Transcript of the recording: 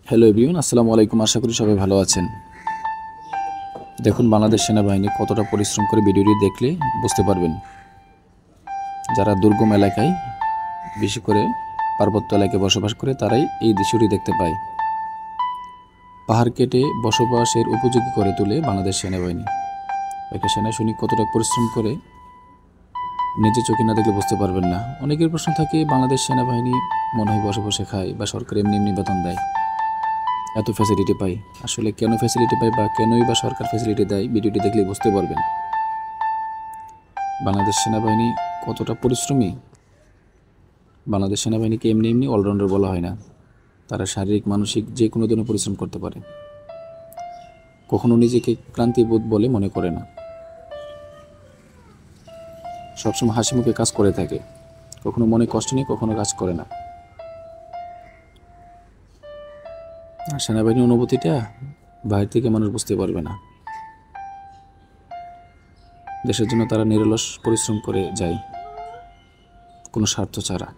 Hello everyone, আসসালামু আলাইকুম। আশা করি সবাই ভালো আছেন। দেখুন বাংলাদেশ সেনাবাহিনী কতটা পরিশ্রম করে ভিডিওটি দেখলে বুঝতে পারবেন। যারা দুর্গম এলাকায়, বেশি করে পার্বত্য এলাকায় বসবাস করে তারাই এই দৃশ্যটি দেখতে পায়। পাহাড় কেটে বসবাসের উপযোগী করে তোলে বাংলাদেশ সেনাবাহিনী। একটা সেনা সৈনিক কতটা পরিশ্রম করে নিজে চোখে না দেখলে বুঝতে পারবেন না। অনেকের প্রশ্ন থাকে, বাংলাদেশ সেনাবাহিনী মনে হয় বসে বসে খায় বা সরকার এমনি এমনি বেতন দেয়, এত ফ্যাসিলিটি পাই। আসলে কেন ফ্যাসিলিটি পাই বা কেনই বা সরকার ফ্যাসিলিটি দেয়, ভিডিওটি দেখলে বুঝতে পারবেন বাংলাদেশ সেনাবাহিনী কতটা পরিশ্রমী। বাংলাদেশ সেনাবাহিনীকে এমনি এমনি অলরাউন্ডার বলা হয় না। তারা শারীরিক মানসিক যে কোনো ধরনের পরিশ্রম করতে পারে, কখনো নিজেকে ক্লান্তিবোধ বলে মনে করে না, সবসময় হাসি মুখে কাজ করে থাকে, কখনো মনে কষ্ট নেই, কখনো কাজ করে না। আর সেনাবাহিনীর অনুভূতিটা বাইরে থেকে মানুষ বুঝতে পারবে না। দেশের জন্য তারা নিরলস পরিশ্রম করে যায়, কোনো স্বার্থ ছাড়া।